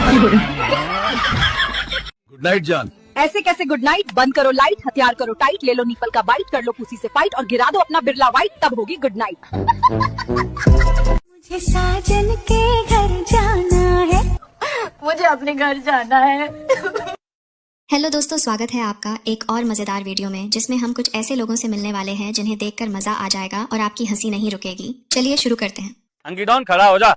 Good night जान। ऐसे कैसे गुड नाइट? बंद करो लाइट, हथियार करो टाइट, ले लो नीपल का बाइट, कर लो पुसी से फाइट और गिरा दो अपना बिरला व्हाइट, तब होगी गुड नाइट। मुझे साजन के घर जाना है, मुझे अपने घर जाना है। हेलो दोस्तों, स्वागत है आपका एक और मजेदार वीडियो में, जिसमें हम कुछ ऐसे लोगों से मिलने वाले हैं जिन्हें देखकर मजा आ जाएगा और आपकी हंसी नहीं रुकेगी। चलिए शुरू करते हैं। अंगीडॉन खड़ा हो जा।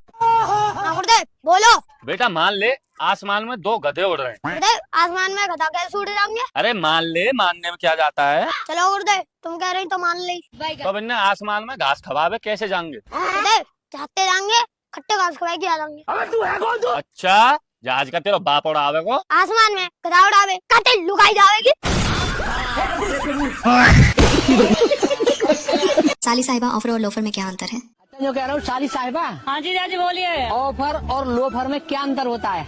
बोलो बेटा मान ले आसमान में दो गधे उड़ रहे हैं। आसमान में गधा कैसे उड़ जाएंगे? अरे मान ले, मानने में क्या जाता है। चलो उड़ दे, तुम कह रही तो मान ली। तो इन्हें आसमान में घास खवावे कैसे जाएंगे? चाहते जाएंगे, खट्टे घास खवाए के आ जाएंगे। अच्छा, जहाज का तेरा बाप उड़ावे को? आसमान में गधा उड़ावे काटे लुकाई जाएगी। साली साहिबा, ऑफर और लोफर में क्या अंतर है? जो कह रहा हूँ साली साहिबा। हाँ जीजा जी बोलिए। ऑफर और लोफर में क्या अंतर होता है?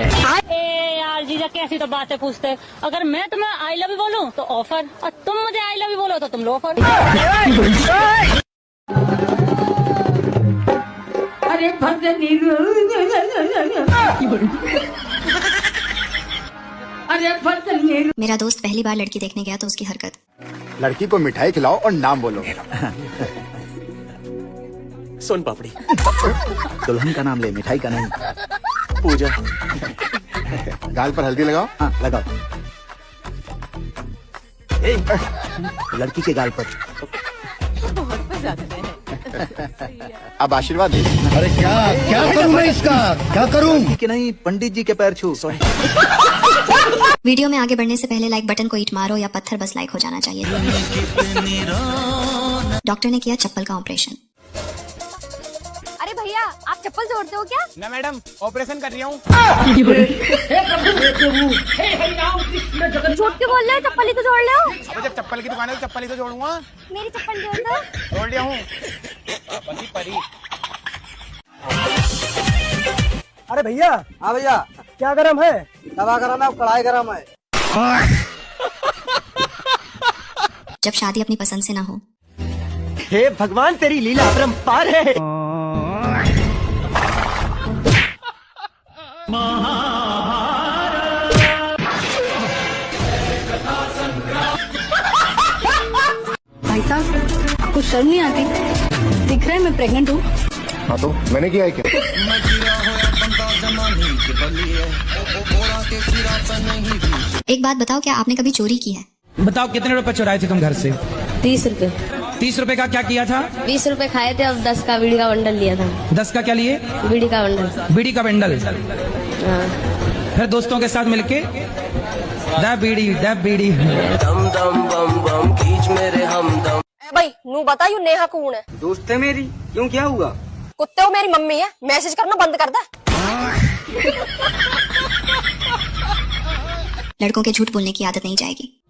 ए यार जीजा कैसी तो बातें पूछते। अगर मैं तुम्हें आई लव यू बोलूं तो ऑफर, और तुम मुझे आई लव यू बोलो तो तुम लोफर। अरे मेरा दोस्त पहली बार लड़की देखने गया तो उसकी हरकत। लड़की को मिठाई खिलाओ और नाम बोलो। सोन पापड़ी। दुल्हन का नाम ले, मिठाई का नहीं। पूजा। गाल पर हल्दी लगाओ। हाँ लगाओ। लड़की के गाल पर। अब आशीर्वाद दे। अरे क्या क्या करूं मैं इसका, क्या करूं? कि नहीं, पंडित जी के पैर छू। वीडियो में आगे बढ़ने से पहले लाइक बटन को ईट मारो या पत्थर बस लाइक हो जाना चाहिए। डॉक्टर ने किया चप्पल का ऑपरेशन। अरे भैया, आप चप्पल जोड़ते हो क्या? ना मैडम, ऑपरेशन कर रही हूँ। झूठ क्यों बोल रहे हो? चप्पल ही तो जोड़ लो। अबे जब चप्पल की दुकान है तो चप्पल ही तो जोड़ूंगा। मेरी चप्पल जोड़ दो। जोड़ लिया हूँ। परी। अरे भैया। हाँ भैया। क्या गरम है? तवा गरम है, कढ़ाई गरम है। जब शादी अपनी पसंद से ना हो। हे भगवान, तेरी लीला अपरंपार है। भाई साहब, आपको शर्म नहीं आती? दिख रहा है मैं प्रेग्नेंट हूँ। हाँ तो मैंने किया है क्या? एक बात बताओ, क्या आपने कभी चोरी की है? बताओ कितने रुपए चुराए थे तुम घर से? 30 रुपए। 30 रुपए का क्या किया था? 20 रुपए खाए थे, अब 10 का बीड़ी का बंडल लिया था। 10 का क्या लिए? बीड़ी का बंडल। बीड़ी का बंडल। हाँ। फिर दोस्तों के साथ मिलके दा बीड़ी दम दम बम बम खींच मेरे हमदम। भाई नू बता, यू नेहा कौन है? दोस्त है मेरी। क्यों, क्या हुआ? कुत्ते हो मेरी मम्मी है, मैसेज करना बंद कर दे। लड़कों के झूठ बोलने की आदत नहीं जाएगी।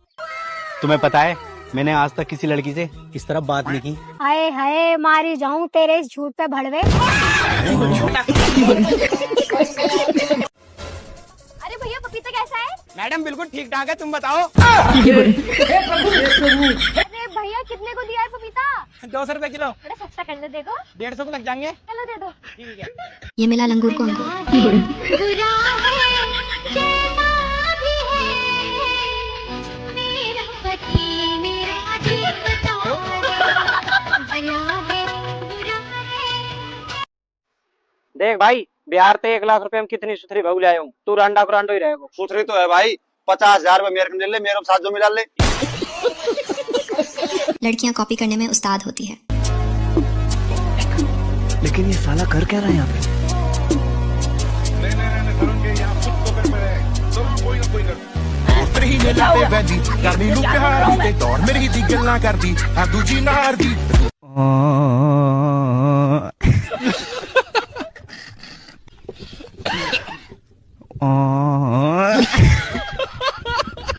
तुम्हें पता है मैंने आज तक किसी लड़की से इस तरह बात नहीं की। हाय हाय, मारी जाऊं तेरे इस झूठ पे भड़वे। अरे भैया, पपीता कैसा है? मैडम बिल्कुल ठीक ठाक है, तुम बताओ। अरे भैया, कितने को दिया है पपीता? 200 रुपए किलो। बड़ा सस्ता कर दे, देखो 150 को लग जाएंगे। चलो दे दो। ठीक है। ये मिला लंगूर को अंगूर। देख भाई, बिहार से 1 लाख रुपए में कितनी सुथरी बहू लाया हूँ। तू रांडा को रांडो ही रहेगा। सुथरी तो है भाई, 50,000 मेरे को मिल ले, मेरे साथ जो मिला ले। लड़कियां कॉपी करने में उस्ताद होती है। लेकिन ये साला कर क्या रहा है यहाँ पे?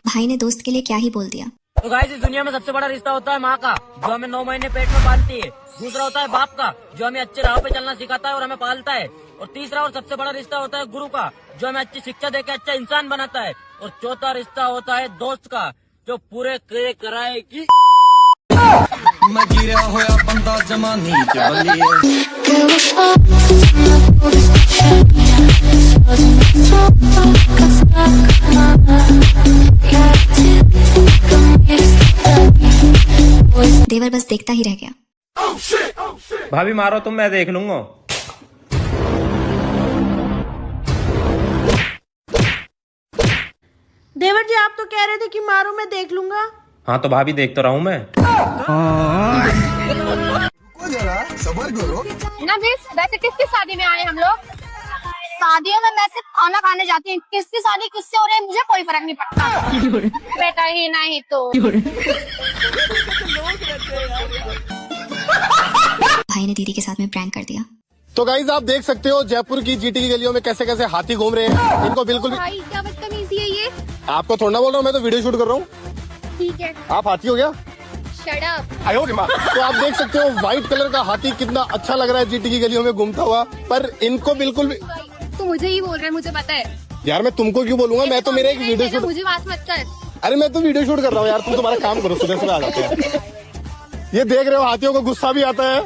भाई ने दोस्त के लिए क्या ही बोल दिया। तो गाइस, इस दुनिया में सबसे बड़ा रिश्ता होता है माँ का, जो हमें 9 महीने पेट में पालती है। दूसरा होता है बाप का, जो हमें अच्छे राह पे चलना सिखाता है और हमें पालता है। और तीसरा और सबसे बड़ा रिश्ता होता है गुरु का, जो हमें अच्छी शिक्षा देकर अच्छा इंसान बनाता है। और चौथा रिश्ता होता है दोस्त का, जो पूरे कराए की। मैं गिरा होया बंदा जमानी च बलिए। देवर बस देखता ही रह गया। भाभी मारो तुम, मैं देख लूंगा। देवर जी आप तो कह रहे थे कि मारो मैं देख लूंगा। हाँ तो भाभी देख तो रहा हूँ मैं। ना वैसे किसकी शादी में आए हम लोग? शादियों में मैं सिर्फ खाना खाने जाती हूँ। किसकी शादी किससे हो रही है मुझे कोई फर्क नहीं पड़ता। बेटा ही नहीं तो। भाई ने दीदी के साथ में प्रैंक कर दिया। तो गाइस आप देख सकते हो जयपुर की जीटी की गलियों में कैसे कैसे हाथी घूम रहे हैं। इनको बिल्कुल भी भाई क्या बदतमीजी है ये। आपको थोड़ा बोल रहा हूँ, मैं तो वीडियो शूट कर रहा हूँ। ठीक है आप हाथी हो गया। Shut up. आयो माँ। तो आप देख सकते हो व्हाइट कलर का हाथी कितना अच्छा लग रहा है जीटी की गलियों में घूमता हुआ, पर इनको बिल्कुल भी। तू मुझे ही बोल रहा है, मुझे पता है। यार मैं तुमको क्यों बोलूंगा, मैं तो मेरा एक वीडियो शूट। मुझे बात मत कर। अरे मैं तो वीडियो शूट कर रहा हूँ यार, तुम तुम्हारा काम करो, सुबह सुबह आ जाते हैं। ये देख रहे हो हाथियों को गुस्सा भी आता है।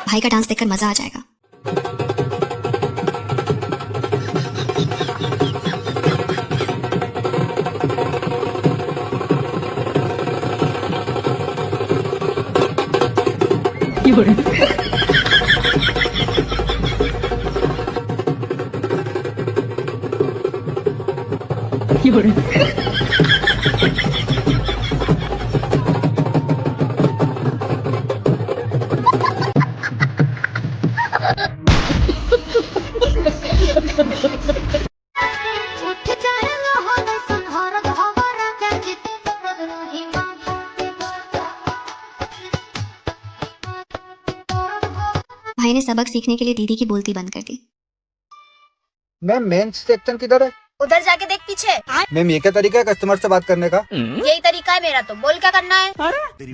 भाई का डांस देखकर मजा आ जाएगा। भाई ने सबक सीखने के लिए दीदी की बोलती बंद कर दी। मैम मेन सेक्शन किधर है? उधर जाके देख पीछे। मैम ये क्या तरीका है कस्टमर से बात करने का? यही तरीका है मेरा, तो बोल क्या करना है।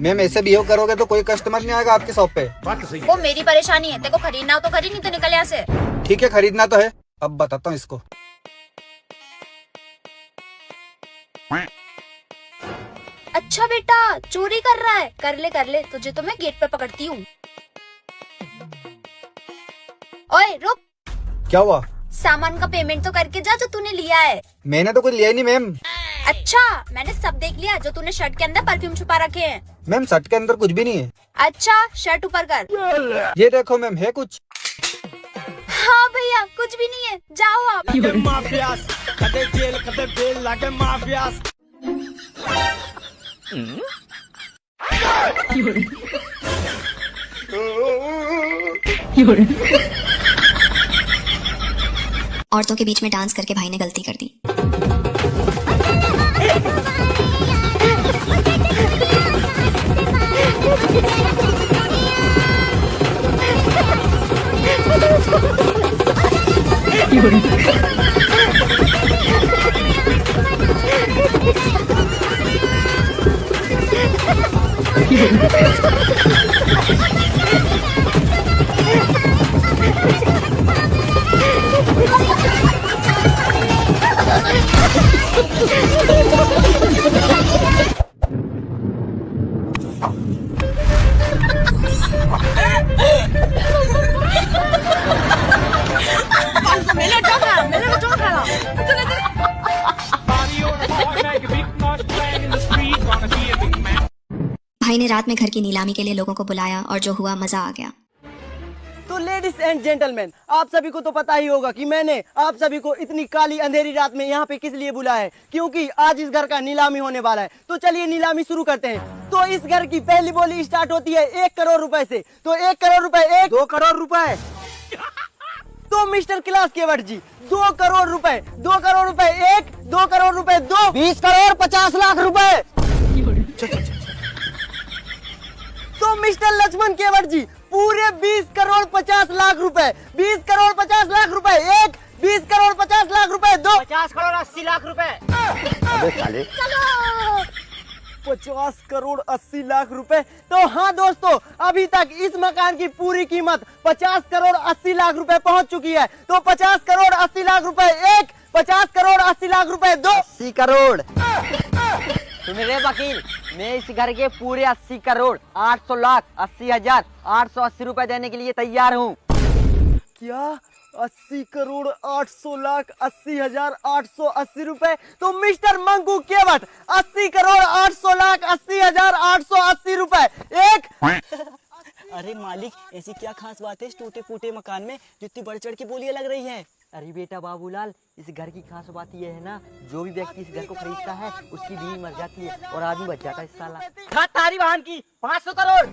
मैम ऐसे बिहेव करोगे तो कोई कस्टमर नहीं आएगा आपकी शॉप पे। वो मेरी परेशानी है, तेरे को खरीदना हो तो खरीद, नहीं तो निकल यहाँ से। ठीक है खरीदना तो है, अब बताता हूँ इसको। अच्छा बेटा चोरी कर रहा है, कर ले तुझे तो मैं गेट पे पकड़ती हूँ। ओए रुक। क्या हुआ? सामान का पेमेंट तो करके जा जो तूने लिया है। मैंने तो कुछ लिया ही नहीं मैम। अच्छा मैंने सब देख लिया, जो तूने शर्ट के अंदर परफ्यूम छुपा रखे हैं। मैम शर्ट के अंदर कुछ भी नहीं है। अच्छा शर्ट ऊपर कर। ये देखो मैम है कुछ। हाँ भैया कुछ भी नहीं है, जाओ आप। औरतों के बीच में डांस करके भाई ने गलती कर दी। भाई ने रात में घर की नीलामी के लिए लोगों को बुलाया और जो हुआ मजा आ गया। तो लेडीज एंड जेंटलमैन, आप सभी को तो पता ही होगा कि मैंने आप सभी को इतनी काली अंधेरी रात में यहाँ पे किस लिए बुलाया है, क्योंकि आज इस घर का नीलामी होने वाला है। तो चलिए नीलामी शुरू करते हैं। तो इस घर की पहली बोली स्टार्ट होती है 1 करोड़ रुपए से। तो 1 करोड़ रुपए, 2 करोड़ रुपए। तो मिस्टर क्लास केवट जी 2 करोड़ रुपए, 2 करोड़ रुपए 1, 2 करोड़ रुपए 2, 20 करोड़ 50 लाख रुपए। तो मिस्टर लक्ष्मण केवट जी पूरे 20 करोड़ 50 लाख रुपए, 20 करोड़ 50 लाख रुपए 1, 20 करोड़ 50 लाख रुपए 2, 50 करोड़ 80 लाख रुपए। अबे साले 50 करोड़ 80 लाख रुपए। तो हाँ दोस्तों, अभी तक इस मकान की पूरी कीमत 50 करोड़ 80 लाख रुपए पहुंच चुकी है। तो 50 करोड़ 80 लाख रुपए 1, 50 करोड़ 80 लाख रुपए 2, 80 करोड़। सुन रे वकील, मैं इस घर के पूरे 80 करोड़ 800 लाख 80,000 880 रुपए देने के लिए तैयार हूँ। क्या 80 करोड़ 800 लाख 80,000 880 रुपए? तो मिस्टर मंकू केवट 80 करोड़ 800 लाख 80,000 880 रुपए एक। अरे मालिक, ऐसी क्या खास बात है इस टूटे फूटे मकान में जो इतनी बढ़ चढ़ की बोलियां लग रही हैं? अरे बेटा बाबूलाल, इस घर की खास बात यह है ना, जो भी व्यक्ति इस घर को खरीदता है उसकी बीवी मर जाती है और आदमी बच जाता है। इस साला तारी वाहन की 500 करोड़।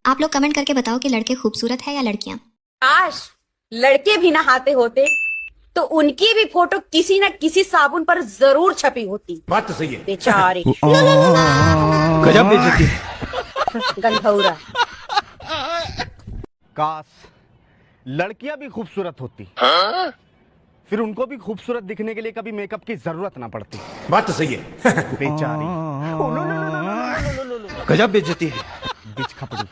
आप लोग कमेंट करके बताओ कि लड़के खूबसूरत है या लड़कियां। काश लड़के भी नहाते होते तो उनकी भी फोटो किसी न किसी साबुन पर जरूर छपी होती। बात तो सही है। बेचारे गजब बेइज्जती है। गंधौरा। काश लड़कियां भी खूबसूरत होती, फिर उनको भी खूबसूरत दिखने के लिए कभी मेकअप की जरूरत ना पड़ती। बात तो सही है। बेचारी, गजब बेइज्जती है। बीच खपड़ी।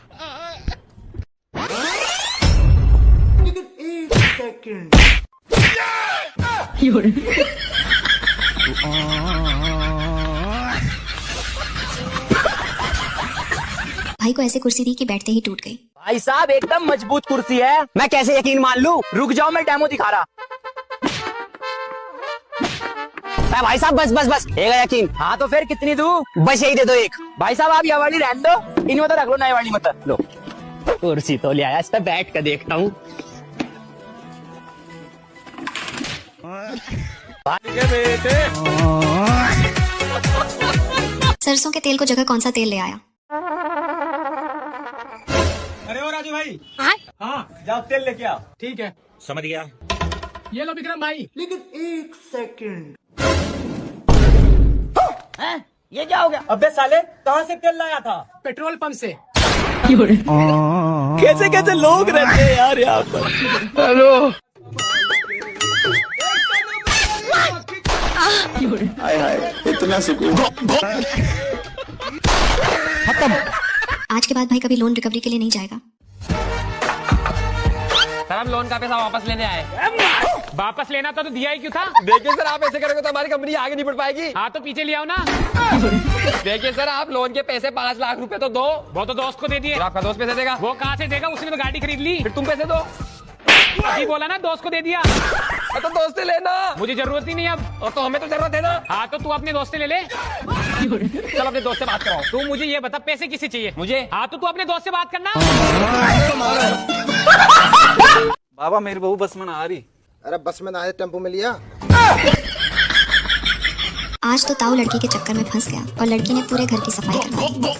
भाई को ऐसे कुर्सी दी कि बैठते ही टूट गई। भाई साहब एकदम मजबूत कुर्सी है, मैं कैसे यकीन मान लूं? रुक जाओ, मैं डेमो दिखा रहा। भाई साहब बस बस बस, एक यकीन। हाँ तो फिर कितनी दूं? बस यही दे दो एक। भाई साहब आप ये वाली रहने दो, इनमें तो रख लो, नई वाली मत लो। कुर्सी तो ले आया, इस पे बैठ कर देखता हूँ। सरसों के तेल को जगह कौन सा तेल ले आया? अरे ओ राजू भाई, हाँ जाओ तेल लेके आओ। ठीक है, समझ गया। ये लो विक्रम भाई। लेकिन एक सेकंड, ये क्या हो गया? अबे साले कहाँ से तेल लाया था? पेट्रोल पंप से। कैसे कैसे लोग रहते हैं यार यहाँ पर। हेलो, हाय हाय, इतना सुकून। खत्म। आज के बाद भाई कभी लोन रिकवरी के लिए नहीं जाएगा। सर हम लोन का पैसा वापस लेने आए। वापस लेना था तो दिया ही क्यों था? देखिए सर, आप ऐसे करोगे तो हमारी कंपनी आगे नहीं बढ़ पाएगी। हाँ तो पीछे ले आओ ना। देखिए सर, आप लोन के पैसे 5 लाख रुपए तो दो। वो तो दोस्त को दे दिए। और आपका दोस्त पैसे देगा? वो कहाँ से देगा? उसने तो गाड़ी खरीद ली। फिर तुम पैसे दो। अभी बोला ना दोस्त को दे दिया। तो दोस्त से लेना, मुझे जरूरत ही नहीं अब। और तो हमें तो जरूरत है ना। हाँ तो तू अपने दोस्त से ले ले। चल अपने दोस्त से बात कराओ। तू मुझे ये बता, पैसे किसे चाहिए? मुझे। हाँ तो तू अपने दोस्त से बात करना। बाबा मेरी बहू बस में ना आ रही। अरे बस में ना आए, टेम्पो में लिया। आज तो ताऊ लड़की के चक्कर में फंस गया और लड़की ने पूरे घर की सफाई करवाई।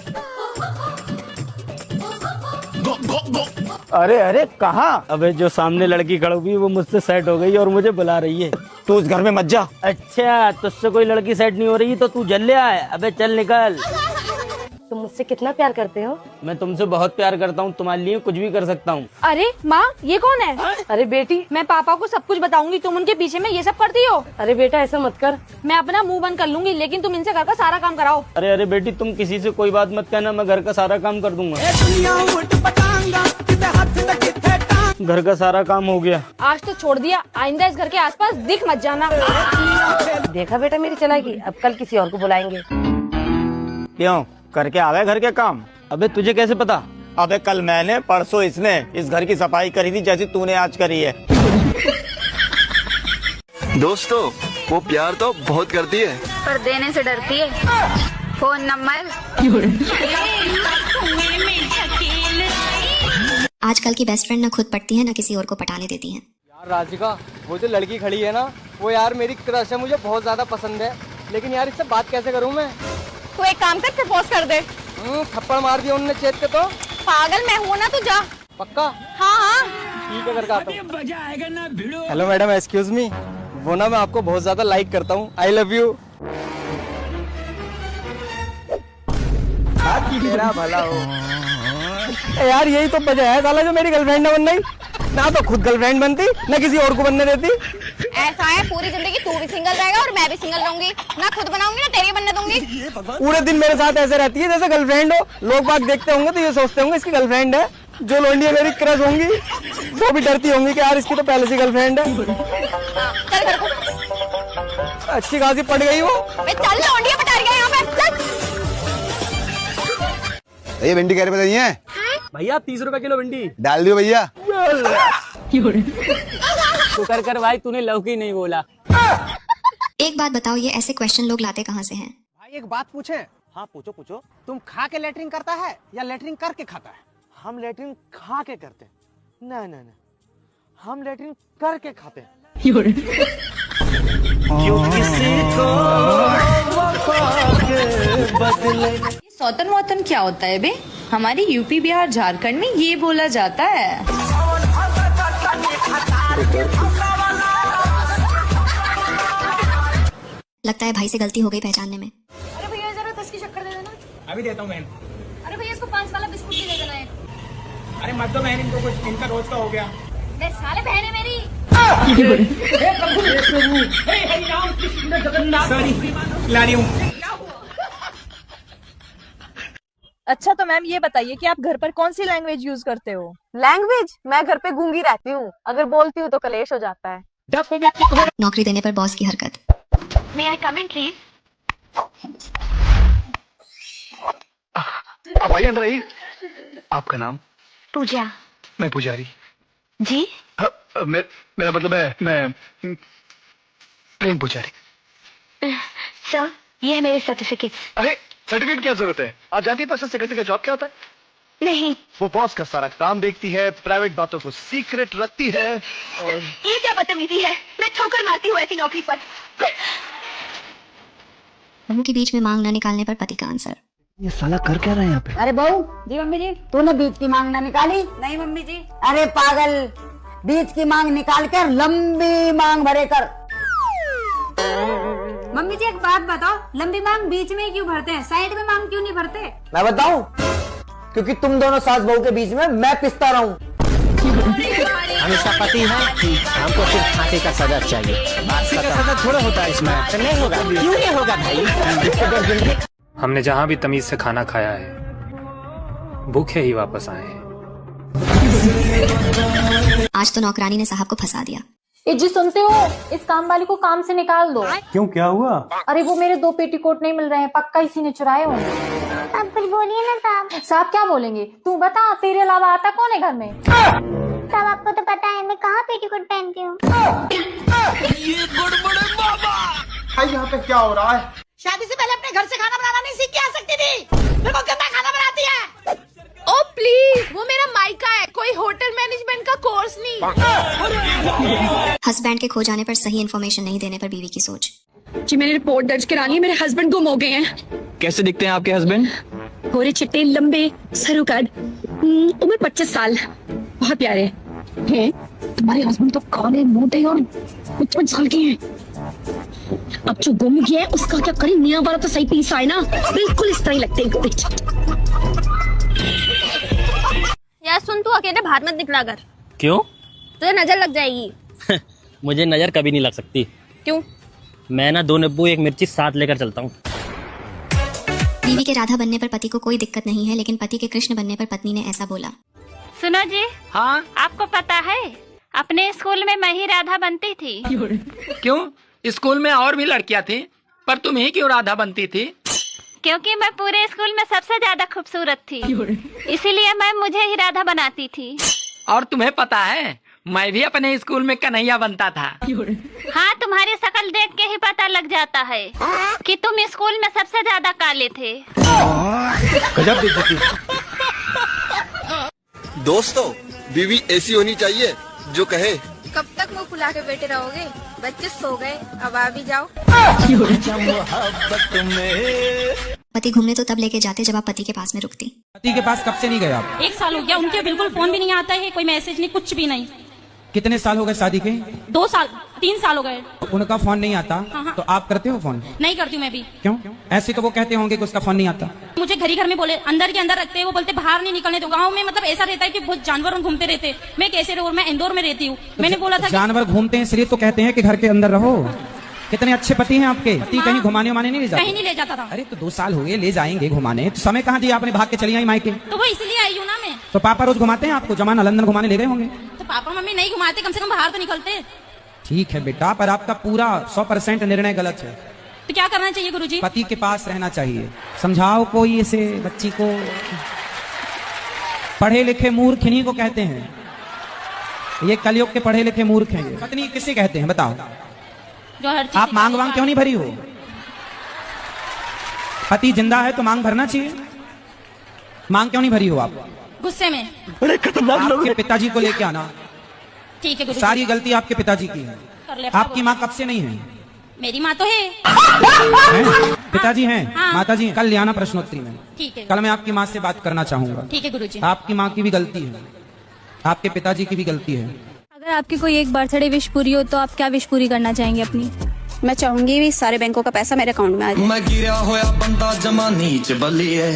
अरे अरे कहाँ? अबे जो सामने लड़की खड़ी हुई वो मुझसे सेट हो गई और मुझे बुला रही है। तू उस घर में मत जा। अच्छा, तुझसे कोई लड़की सेट नहीं हो रही तो तू जल ले आए। अबे चल निकल। तुम मुझसे कितना प्यार करते हो? मैं तुमसे बहुत प्यार करता हूँ, तुम्हारे लिए कुछ भी कर सकता हूँ। अरे माँ, ये कौन है? अरे बेटी, मैं पापा को सब कुछ बताऊंगी, तुम उनके पीछे में ये सब करती हो। अरे बेटा ऐसा मत कर, मैं अपना मुंह बंद कर लूंगी, लेकिन तुम इनसे घर का सारा काम कराओ। अरे अरे बेटी, तुम किसी से कोई बात मत कहना, मैं घर का सारा काम कर दूंगा। घर का सारा काम हो गया। आज तो छोड़ दिया, आइंदा इस घर के आसपास दिख मत जाना। देखा बेटा मेरी चालाकी, अब कल किसी और को बुलाएंगे। क्यों, करके आ गए घर के काम? अबे तुझे कैसे पता? अबे कल मैंने, परसों इसने इस घर की सफाई करी थी जैसी तूने आज करी है। दोस्तों वो प्यार तो बहुत करती है पर देने से डरती है। Phone number. आजकल की बेस्ट फ्रेंड न खुद पटती है न किसी और को पटाने देती है। यार राधिका, वो जो लड़की खड़ी है ना, वो यार मेरी क्रश है, मुझे बहुत ज्यादा पसंद है, लेकिन यार इससे बात कैसे करूँ मैं? तू एक काम कर, प्रपोज कर दे। थप्पड़ मार दिया उन्होंने चेत के तो। पागल मैं हूँ ना, तू जा। पक्का? हाँ हाँ ठीक है, करके आता हूँ। हेलो मैडम, एक्सक्यूज मी, वो ना मैं आपको बहुत ज्यादा लाइक करता हूँ, आई लव यू। मेरा भला हो। यार यही तो वजह है साला जो मेरी गर्लफ्रेंड न बन गई। ना तो खुद गर्लफ्रेंड बनती ना किसी और को बनने देती। ऐसा है पूरी जिंदगी तू भी सिंगल रहेगा और मैं भी सिंगल रहूंगी, ना खुद बनाऊंगी ना तेरी बनने दूंगी। पूरे दिन मेरे साथ ऐसे रहती है जैसे गर्लफ्रेंड हो। लोग बात देखते होंगे तो ये सोचते होंगे इसकी गर्लफ्रेंड है। जो लोंडियां मेरी क्रश होंगी वो भी डरती होंगी कि यार इसकी तो पहले से गर्लफ्रेंड है। चल घर को। अच्छी खासी पड़ गई वो। चल लोंडियां पटा रही है यहाँ पे, चल। ये भिंडी कह रहे बताइए भैया 30 रुपए किलो भिंडी डाल दियो भैया। शुक्र कर भाई तूने लौकी नहीं बोला। एक बात बताओ, ये ऐसे क्वेश्चन लोग लाते कहाँ से हैं? भाई एक बात पूछे? हाँ पूछो पूछो। तुम खा के लेटरिन करता है या लेटरिन करके खाता है? हम लेटरिन खा के करते हैं। ना ना ना, हम लेटरिन करके खाते हैं। सौतन वौतन क्या होता है बे? हमारी यूपी बिहार झारखंड में ये बोला जाता है। लगता है भाई से गलती हो गई पहचानने में। अरे भैया जरा 10 की शक्कर दे देना। अभी देता हूँ बहन। अरे भैया इसको 5 वाला बिस्कुट भी दे देना है। अरे मत दो बहन, इनको कुछ, इनका रोज का हो गया। बे साले बहन है मेरी। सॉरी ला रही हूँ। अच्छा तो मैम ये बताइए कि आप घर पर कौन सी लैंग्वेज यूज करते हो? लैंग्वेज? मैं घर पे गूंगी रहती हूँ, अगर बोलती हूँ तो कलेश हो जाता है। नौकरी देने पर बॉस की हरकत। May I come in, please? आप आइए अंदर आइए। आपका नाम? पूजा। मैं पुजारी जी? मेरा मतलब है मैं प्रेम पुजारी। सर ये है मेरे सर्टिफिकेट। अरे सर्टिफिकेट क्या जरूरत है? आप जानती हैं पर्सनल सेक्रेटरी का जॉब क्या होता है? नहीं। वो बॉस का सारा काम देखती है, प्राइवेट बातों को सीक्रेट रखती है। और ये क्या बदतमीजी है? मैं ठोकर मारती हूँ ऐसी नौकरी पर। बहू के बीच में मांग न निकालने पर पति का आंसर। ये साला कर क्या रहा है यहाँ पे? अरे बहू जी। मम्मी जी। तूने बीच की मांग ना निकाली? नहीं मम्मी जी। अरे पागल, बीच की मांग निकाल कर लंबी मांग भरे कर। मम्मी जी एक बात बताओ, लंबी मांग बीच में क्यों भरते हैं, साइड में मांग क्यों नहीं भरते? मैं बताऊं? क्योंकि तुम दोनों सास बहू के बीच में मैं पिसता रहूं। हमेशा पति है, हमको सिर्फ फांसी का सजा चाहिए। फांसी का सजा थोड़ा होता है इसमें। नहीं होगा, क्यों नहीं होगा भाई? हमने जहाँ भी तमीज से खाना खाया है, भूखे ही वापस आए हैं। आज तो नौकरानी ने साहब को फंसा दिया। जी सुनते हो, इस काम वाली को काम से निकाल दो। क्यों, क्या हुआ? अरे वो मेरे 2 पेटीकोट नहीं मिल रहे हैं, पक्का इसी ने चुराए होंगे। आप कुछ बोलिए ना साहब। साहब क्या बोलेंगे? तू बता, तेरे अलावा आता कौन है घर में? साहब आपको तो पता है मैं कहाँ पेटीकोट पहनती हूँ। भाई यहाँ पे क्या हो रहा है? शादी से पहले अपने घर से खाना बनाना नहीं सीख के आ सकती थी? मेरे को गंदा खाना बनाती है। ओ प्लीज, वो मेरा मायका है, कोई होटल मैनेजमेंट का कोर्स नहीं। हस्बैंड के खो जाने पर सही इन्फॉर्मेशन नहीं देने पर बीवी की सोच। जी मैंने रिपोर्ट दर्ज करा ली, मेरे हस्बैंड गुम हो गए हैं। कैसे दिखते हैं आपके हस्बैंड? गोरे चिट्टे लंबे सरुकद, उम्र 25 साल, बहुत प्यारे हैं। तुम्हारे हस्बैंड तो काले मोटे और 55 साल के हैं। अब जो गुम गया है उसका क्या करें? मियां वाला तो सही पीस आए ना, बिल्कुल इस तरह ही लगते हैं। यार सुन, तू अकेले बाहर मत निकला कर। क्यों? तुझे नजर लग जाएगी। मुझे नजर कभी नहीं लग सकती। क्यों? मैं ना 2 नींबू 1 मिर्ची साथ लेकर चलता हूँ। बीवी के राधा बनने पर पति को कोई दिक्कत नहीं है, लेकिन पति के कृष्ण बनने पर पत्नी ने ऐसा बोला। सुनो जी। हाँ? आपको पता है अपने स्कूल में मैं ही राधा बनती थी। क्यों? स्कूल में और भी लड़कियां थी, पर तुम ही क्यों राधा बनती थी? क्योंकि मैं पूरे स्कूल में सबसे ज्यादा खूबसूरत थी, इसीलिए मैं मुझे ही राधा बनाती थी। और तुम्हें पता है मैं भी अपने स्कूल में कन्हैया बनता था। हाँ, तुम्हारी शक्ल देख के ही पता लग जाता है कि तुम स्कूल में सबसे ज्यादा काले थे। गजब बेइज्जती। दोस्तों, बीवी ऐसी होनी चाहिए जो कहे कब तक मुँह फुला के बैठे रहोगे? बच्चे सो गए, अब आ भी जाओ। पति घूमने तो तब लेके जाते जब आप पति के पास में रुकती। पति के पास कब से नहीं गए आप? 1 साल हो गया, उनके बिल्कुल फोन भी नहीं आता है, कोई मैसेज नहीं, कुछ भी नहीं। कितने साल हो गए शादी के? 2 साल 3 साल हो गए। उनका फोन नहीं आता? हाँ। तो आप करते हो फोन? नहीं करती हूँ मैं भी। क्यों? ऐसे तो वो कहते होंगे कि उसका फोन नहीं आता। मुझे घर ही घर में बोले, अंदर के अंदर रखते हैं, वो बोलते बाहर नहीं निकलने दो। गाँव में मतलब ऐसा रहता है कि बहुत जानवर घूमते रहते। मैं कैसे रहूँ? मैं इंदौर में रहती हूँ। मैंने बोला था जानवर घूमते हैं इसलिए तो कहते हैं कि घर के अंदर रहो। कितने अच्छे पति हैं आपके। पति कहीं घुमाने उमाने नहीं ले जाते? कहीं नहीं ले जाता था। अरे तो 2 साल हो गए, ले जाएंगे घुमाने, तो समय कहाँ दिया आपने? भाग के चली आई मायके। तो वो इसलिए आई हूँ ना मैं। तो पापा रोज घुमाते हैं आपको? जमाना लंदन घुमाने ले गए होंगे। तो पापा मम्मी नहीं घुमाते, कम से कम बाहर तो निकलते। ठीक है बेटा, पर आपका पूरा 100% निर्णय गलत है। तो क्या करना चाहिए गुरुजी? पति के पास रहना चाहिए। समझाओ कोई इसे बच्ची को। पढ़े लिखे मूर्ख इन्हीं को कहते हैं, ये कलयुग के पढ़े लिखे मूर्ख हैं। पत्नी किसे कहते हैं बताओ? जो हर चीज आप मांग वांग क्यों नहीं भरी हो? पति जिंदा है तो मांग भरना चाहिए। मांग क्यों नहीं भरी हो आप? गुस्से में। बड़े खतरनाक लोग। आपके पिताजी को लेके आना। ठीक है गुरुजी। सारी गलती आपके पिताजी की है। कर ले। आपकी माँ कब से नहीं है? मेरी माँ तो है। पिताजी हैं? हाँ। माता जी हैं? कल ले आना प्रश्नोत्तरी में। ठीक है। कल मैं आपकी माँ से बात करना चाहूंगा। ठीक है गुरुजी। आपकी माँ की भी गलती है, आपके पिताजी की भी गलती है। अगर आपकी कोई एक बर्थडे विश पूरी हो तो आप क्या विश पूरी करना चाहेंगे अपनी? मैं चाहूंगी भी सारे बैंकों का पैसा मेरे अकाउंट में आ जाए। मैं गिरा होया बंदा जमा नीच बली है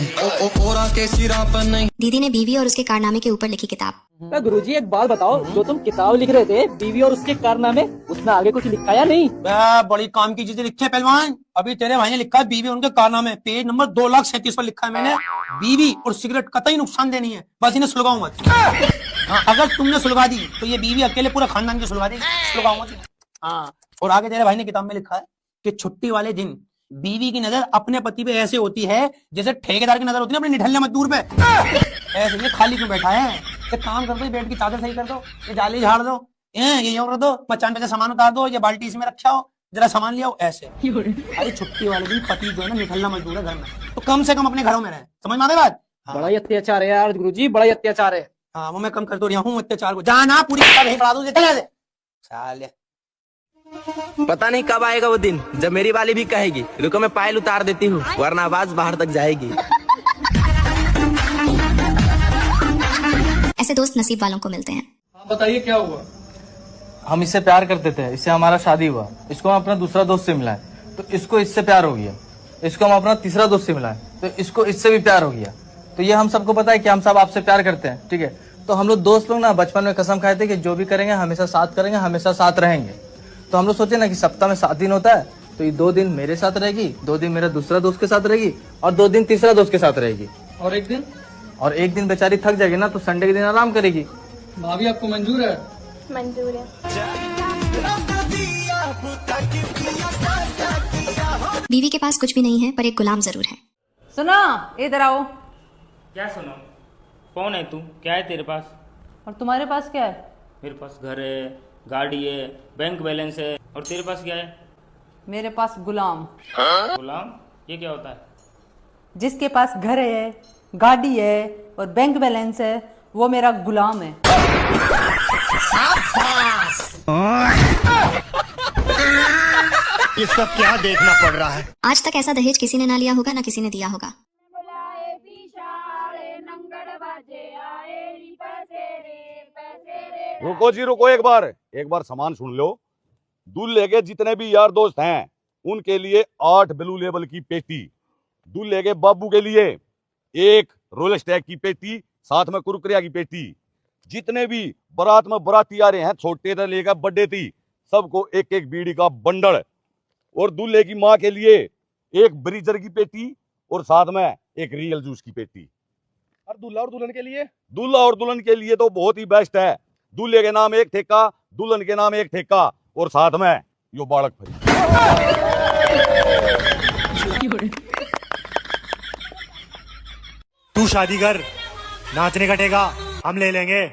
ओरा के सिरा पर नहीं। दीदी ने बीवी और उसके कारनामे के ऊपर लिखी किताब। गुरुजी एक बात बताओ, जो तुम किताब लिख रहे थे बीवी और उसके कारनामे, उसमें आगे कुछ लिखा या नहीं? बड़ी काम की चीजें लिखे पहलवान। अभी तेरे भाई ने लिखा है बीवी उनके कारनामे, पेज नंबर 2,37,000 पर लिखा है मैंने। बीवी और सिगरेट कतई नुकसान देनी है, बस इन्हें सुलगाओ मत। हाँ, अगर तुमने सुलगा दी तो ये बीवी अकेले पूरा खानदान की सुलगा देगी, सुलगाओ मत। हाँ, और आगे तेरे भाई ने किताब में लिखा है कि छुट्टी वाले दिन बीवी की नजर अपने पति पे ऐसे होती है जैसे ठेकेदार की नजर होती है अपने निठल्ले मजदूर पे। ऐसे ये खाली क्यों बैठा है? एक काम कर दो, बेड की चादर सही कर दो, ये जाली झाड़ दो, ये कर दो, मचान पे से सामान उतार दो, ये बाल्टी इसमें रखा हो, जरा सामान लिया हो। ऐसे अरे छुट्टी वाले दिन पति जो है ना निठल्ला मजदूर है घर में, तो कम से कम अपने घरों में रहे। समझ में आ गई बात? बड़ा ही अत्याचार है यार गुरुजी, बड़ा ही अत्याचार है। हाँ, वो मैं कम कर दो रहा हूँ अत्याचार को। जाना पूरी किताब यहीं पढ़ा दूं, चले साले। पता नहीं कब आएगा वो दिन जब मेरी वाली भी कहेगी रुको मैं पायल उतार देती हूँ वरना आवाज बाहर तक जाएगी। ऐसे दोस्त नसीब वालों को मिलते हैं। बताइए क्या हुआ? हम इससे प्यार करते थे, इससे हमारा शादी हुआ, इसको हम अपना दूसरा दोस्त से मिलाए तो इसको इससे प्यार हो गया, इसको हम अपना तीसरा दोस्त से मिलाए तो इसको इससे भी प्यार हो गया। तो ये हम सबको पता है कि हम सब आपसे प्यार करते हैं, ठीक है? तो हम लोग दोस्त लोग ना बचपन में कसम खाए थे कि जो भी करेंगे हमेशा साथ करेंगे, हमेशा साथ रहेंगे। तो हम लोग सोचे ना कि सप्ताह में 7 दिन होता है तो ये 2 दिन मेरे साथ रहेगी, 2 दिन मेरा दूसरा दोस्त के साथ रहेगी और 2 दिन तीसरा दोस्त के साथ रहेगी। और एक दिन बेचारी थक जाएगी ना तो संडे के दिन आराम करेगी। भाभी आपको मंजूर है? मंजूर है। बीवी के पास कुछ भी नहीं है पर एक गुलाम जरूर है। सुनो इधर आओ। क्या सुनो? कौन है तू? क्या है तेरे पास? और तुम्हारे पास क्या है? मेरे पास घर है, गाड़ी है, बैंक बैलेंस है। और तेरे पास क्या है? मेरे पास गुलाम। गुलाम? ये क्या होता है? जिसके पास घर है, गाड़ी है और बैंक बैलेंस है वो मेरा गुलाम है। ये सब क्या देखना पड़ रहा है? आज तक ऐसा दहेज किसी ने ना लिया होगा ना किसी ने दिया होगा। रुको जी रुको, एक बार सामान सुन लो। दूल्हे के जितने भी यार दोस्त हैं उनके लिए 8 ब्लू लेबल की पेटी, दूल्हे के बाबू के लिए 1 रोयल स्टैग की पेटी, साथ में कुरकुरिया की पेटी। जितने भी बारात में बाराती आ रहे हैं, छोटे से लेकर बड़े थी, सबको 1-1 बीड़ी का बंडल। और दूल्हे की माँ के लिए 1 ब्रीजर की पेटी और साथ में 1 रियल जूस की पेटी। और दूल्हा और दुल्हन के लिए? दूल्हा और दुल्हन के लिए तो बहुत ही बेस्ट है। दूल्हे के नाम 1 ठेका, दुल्हन के नाम 1 ठेका और साथ में यो बालक फ्री। तू शादी कर, नाचने कटेगा हम ले लेंगे।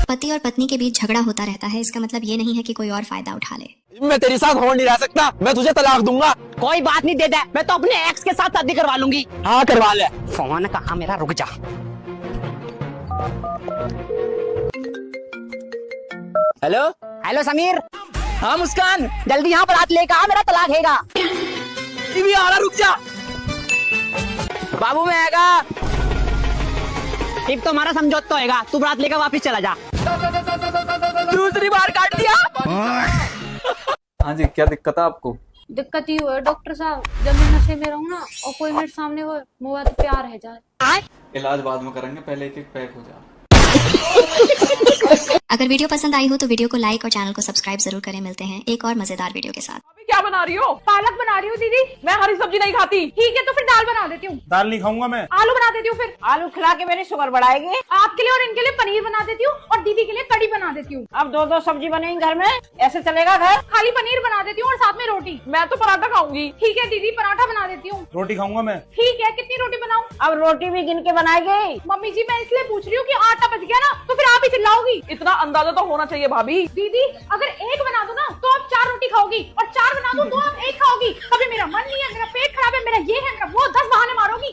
पति और पत्नी के बीच झगड़ा होता रहता है, इसका मतलब ये नहीं है कि कोई और फायदा उठा ले। मैं तेरे साथ हो नहीं रह सकता, मैं तुझे तलाक दूंगा। कोई बात नहीं देता, मैं तो अपने एक्स के साथ शादी करवा लूंगी। हाँ करवा ले। फोन कहाँ मेरा? रुक जा। Hello hello Sameer. हाँ मुस्कान, जल्दी यहाँ पर हाथ लेकर आ, मेरा तलाक हैगा। भी आ रहा, रुक जा। बाबू मैं आएगा। टिप तो हमारा समझौता होएगा, तू बारात लेकर वापिस चला जा। दूसरी बार काट दिया। हाँ जी, क्या दिक्कत है आपको? दिक्कत ही हुआ डॉक्टर साहब, जब मैं नशे में रहूँ ना और कोई मेरे सामने हो मुआ तो प्यार है जाए। इलाज बाद में करेंगे, पहले एक एक पैक हो जाए। अगर वीडियो पसंद आई हो तो वीडियो को लाइक और चैनल को सब्सक्राइब जरूर करें। मिलते हैं एक और मजेदार वीडियो के साथ। क्या बना रही हो? पालक बना रही हूँ दीदी। मैं हरी सब्जी नहीं खाती। ठीक है तो फिर दाल बना देती हूँ। दाल नहीं खाऊंगा मैं। आलू बना देती हूँ फिर। आलू खिला के मेरी शुगर बढ़ाएगी। आपके लिए और इनके लिए पनीर बना देती हूँ और दीदी के लिए कड़ी बना देती हूँ। अब दो दो सब्जी बनेगी घर में, ऐसे चलेगा घर? खाली पनीर बना देती हूँ और साथ में रोटी। मैं तो पराठा खाऊंगी। ठीक है दीदी, पराठा बना देती हूँ। रोटी खाऊंगा मैं। ठीक है, कितनी रोटी बनाऊँ? अब रोटी भी गिन के बनाएगी। मम्मी जी मैं इसलिए पूछ रही हूँ कि आटा बच गया ना तो फिर आप ही चिल्लाओगी। इतना अंदाजा तो होना चाहिए भाभी। दीदी अगर एक बना दो ना तो आप 4 रोटी खाओगी और 4 बना दो तो आप 1 खाओगी। कभी मेरा मन नहीं है, मेरा पेट खराब है, मेरा ये है, मेरा वो, 10 बहाने मारोगी।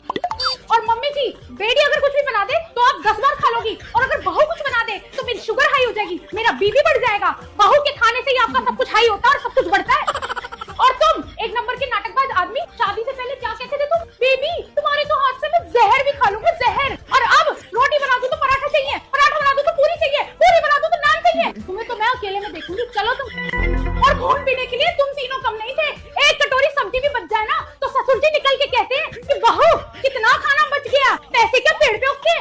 और मम्मी जी बेटी अगर कुछ भी बना दे तो आप 10 बार खा लोगी और अगर बहू कुछ बना दे तो मेरी शुगर हाई हो जाएगी, मेरा बीपी बढ़ जाएगा। बहू के खाने से ही आपका सब कुछ हाई होता है और सब कुछ बढ़ता है। और तुम एक नंबर के नाटकबाज आदमी, शादी से पहले क्या कहते थे तुम? बेबी तुम्हारे तो हाथ से मैं जहर भी खा लूंगा, जहर। और अब रोटी बना दूं तो पराठा चाहिए, पराठा बना दूं तो पूरी चाहिए, पूरी बना दूं तो नान चाहिए। तुम्हें तो मैं अकेले में देखूंगी, चलो तुम। और खून पीने के लिए तुम तीनों कम नहीं थे। एक कटोरी सब्जी भी बच जाए ना तो ससुर जी निकल के कहते हैं कि बहू कितना खाना बच गया, पैसे क्या पेड़ पे उगते?